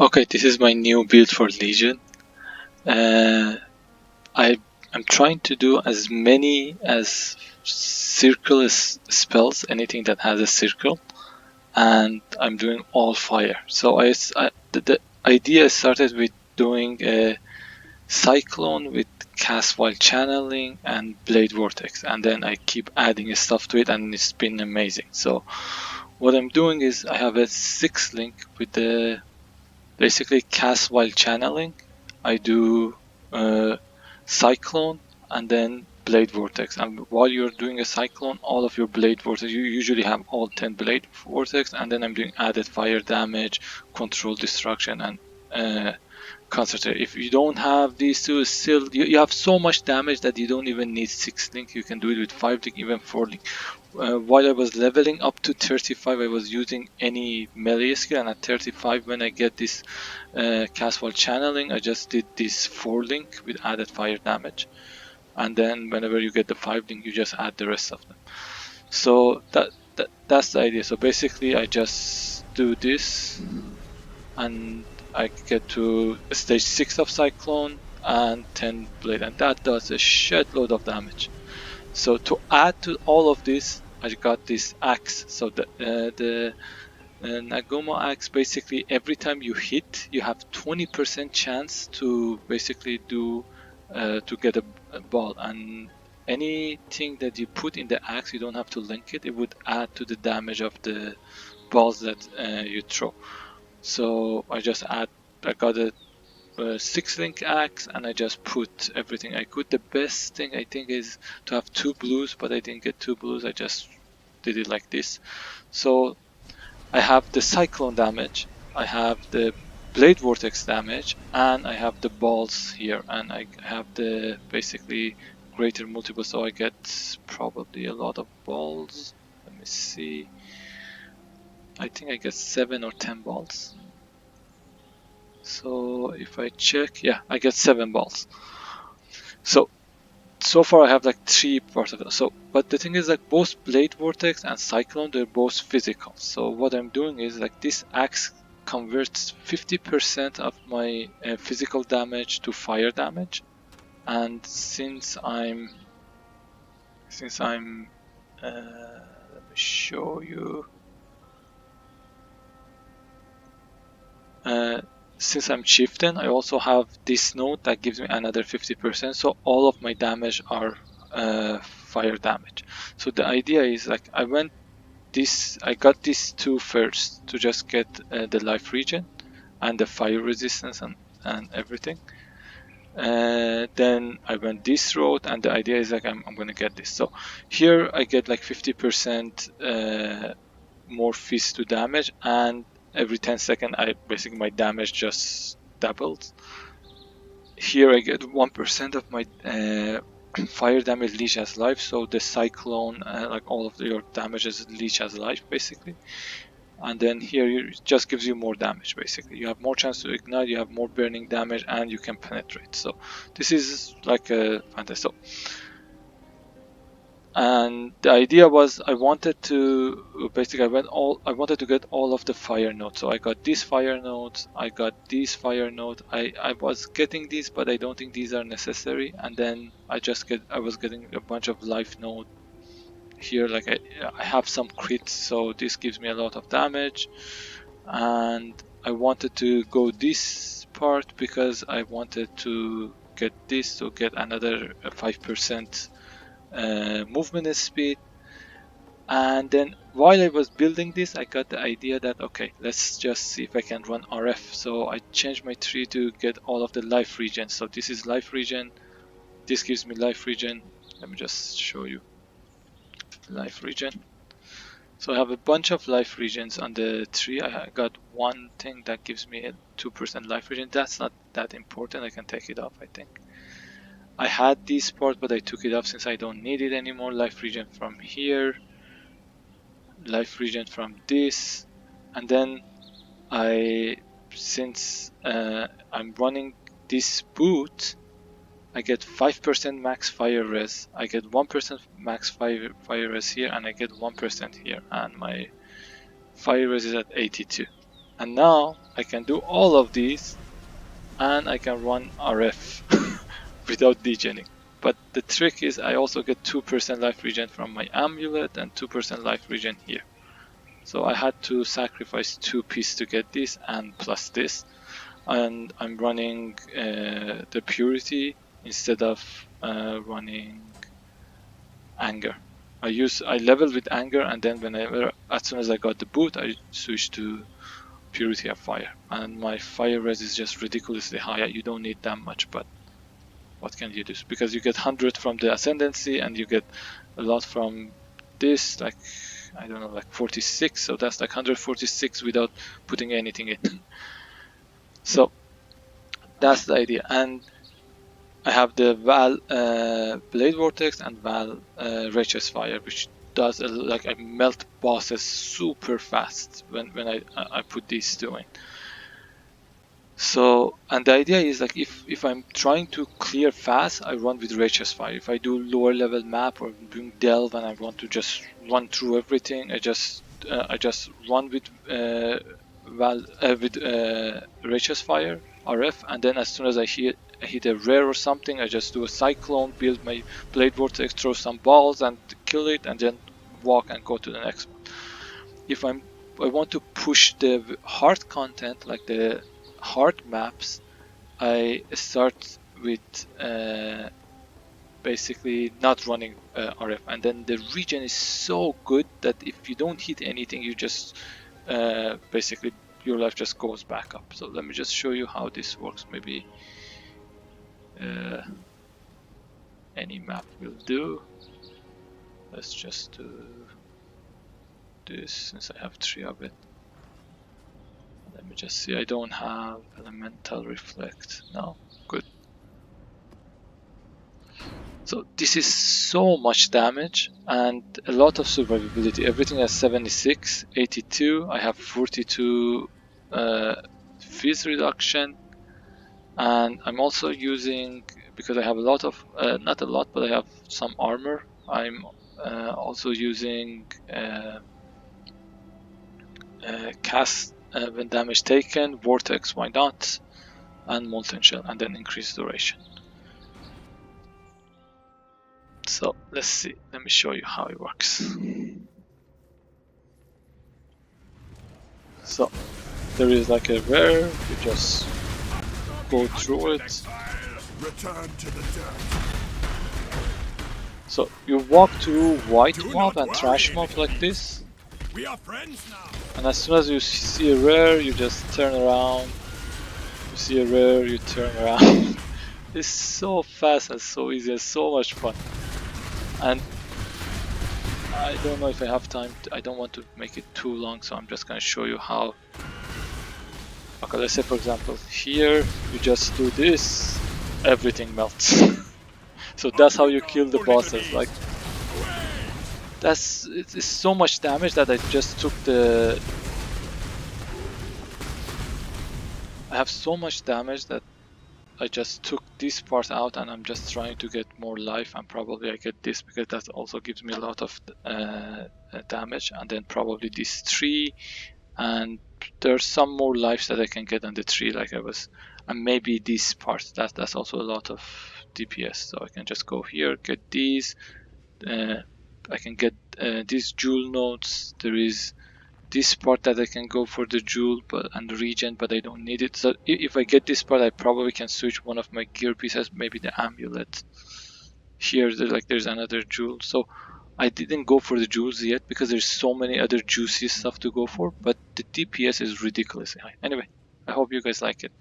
Okay, this is my new build for Legion. I'm trying to do as many as circle spells, anything that has a circle, and I'm doing all fire. So the idea started with doing a cyclone with cast while channeling and blade vortex, and then I keep adding stuff to it, and it's been amazing. So what I'm doing is I have a 6 link with the basically cast while channeling. I do cyclone and then blade vortex, and while you're doing a cyclone, all of your blade vortex, you usually have all 10 blade vortex, and then I'm doing added fire damage, control destruction, and concentrate. If you don't have these two, still you have so much damage that you don't even need 6 link. You can do it with 5 link, even 4 link. While I was leveling up to 35, I was using any melee skill, and at 35, when I get this cast while channeling, I just did this 4 link with added fire damage, and then whenever you get the 5 link, you just add the rest of them. So that's the idea. So basically, I just do this, and I get to stage 6 of cyclone and 10 blade, and that does a shed load of damage. So to add to all of this, I got this axe. So the Nagumo axe, basically every time you hit, you have 20% chance to basically do to get a ball, and anything that you put in the axe, you don't have to link it. It would add to the damage of the balls that you throw. So I got a 6 link axe, and I just put everything I could. The best thing I think is to have 2 blues, but I didn't get 2 blues. I just did it like this. So I have the cyclone damage, I have the blade vortex damage, and I have the balls here, and I have the basically greater multiple, so I get probably a lot of balls. Let me see. I think I get 7 or 10 balls. So if I check, yeah, I get 7 balls. So far I have like 3 parts of it. So, but the thing is, like, both blade vortex and cyclone, they're both physical. So what I'm doing is, like, this axe converts 50% of my physical damage to fire damage, and since I'm let me show you. Uh, since I'm chieftain, I also have this node that gives me another 50%. So all of my damage are fire damage. So the idea is, like, I got these two first to just get the life regen and the fire resistance and everything. Then I went this road, and the idea is, like, I'm gonna get this. So here I get like 50% more fist to damage, and every 10 seconds I basically my damage just doubles. Here I get 1% of my fire damage leech as life, so the cyclone, like all of your damages leech as life basically. And then here it just gives you more damage basically. You have more chance to ignite, you have more burning damage, and you can penetrate. So this is like a fantastic. And the idea was, I wanted to basically I wanted to get all of the fire nodes. So I got these fire nodes, I got these fire nodes. I was getting these, but I don't think these are necessary. And then I was getting a bunch of life node here. Like, I have some crits, so this gives me a lot of damage. And I wanted to go this part because I wanted to get this to get another 5% movement speed. And then while I was building this, I got the idea that, okay, let's just see if I can run RF. So I changed my tree to get all of the life regen. So this is life regen, this gives me life regen. Let me just show you life regen. So I have a bunch of life regens on the tree. I got one thing that gives me a 2% life regen. That's not that important, I can take it off, I think. I had this part, but I took it off since I don't need it anymore. Life regen from here, life regen from this, and then since I'm running this boot, I get 5% max fire res, I get 1% max fire res here, and I get 1% here, and my fire res is at 82. And now I can do all of these and I can run RF without degenning. But the trick is I also get 2% life regen from my amulet and 2% life regen here. So I had to sacrifice 2 pieces to get this and plus this. And I'm running the purity instead of running anger. I leveled with anger, and then as soon as I got the boot, I switched to purity of fire. And my fire res is just ridiculously high. You don't need that much, but what can you do? Because you get 100 from the ascendancy, and you get a lot from this, like I don't know, like 46. So that's like 146 without putting anything in. So that's the idea. And I have the Val Blade Vortex and Val Righteous Fire, which does like I melt bosses super fast when I put these two in. So, and the idea is like if I'm trying to clear fast, I run with Righteous Fire. If I do lower level map or doing Delve and I want to just run through everything, I just run with Righteous Fire RF, and then as soon as I hit a rare or something, I just do a cyclone, build my Blade Vortex, throw some balls and kill it, and then walk and go to the next one. If I want to push the hard content, like the hard maps, I start with basically not running RF, and then the regen is so good that if you don't hit anything, you just basically your life just goes back up. So let me just show you how this works. Maybe any map will do. Let's just do this since I have 3 of it. Let me just see. I don't have elemental reflect. No, good. So this is so much damage and a lot of survivability. Everything has 76, 82. I have 42 fizz reduction, and I'm also using, because I have a lot of not a lot, but I have some armor. I'm also using cast when damage taken, vortex, why not, and molten shell, and then increase duration. So let's see, let me show you how it works. So there is like a rare, you just go through it. Return to the dirt. So you walk through white mob and trash mob like this. We are friends now. And as soon as you see a rare, you just turn around. You see a rare, you turn around. It's so fast and so easy and so much fun. And I don't know if I have time. I don't want to make it too long, so I'm just going to show you how. Okay, let's say for example here you just do this, everything melts. So that's how you kill the bosses. Like it's so much damage that I just took the. I have so much damage that I just took this part out, and I'm just trying to get more life, and probably I get this because that also gives me a lot of damage, and then probably this tree, and there's some more lives that I can get on the tree, like I was, and maybe this part, that's also a lot of DPS, so I can just go here, get these, I can get these jewel nodes, there is this part that I can go for the jewel and the regen, but I don't need it. So if I get this part, I probably can switch one of my gear pieces, maybe the amulet. Here, there's another jewel. So I didn't go for the jewels yet because there's so many other juicy stuff to go for, but the DPS is ridiculously high. Anyway, I hope you guys like it.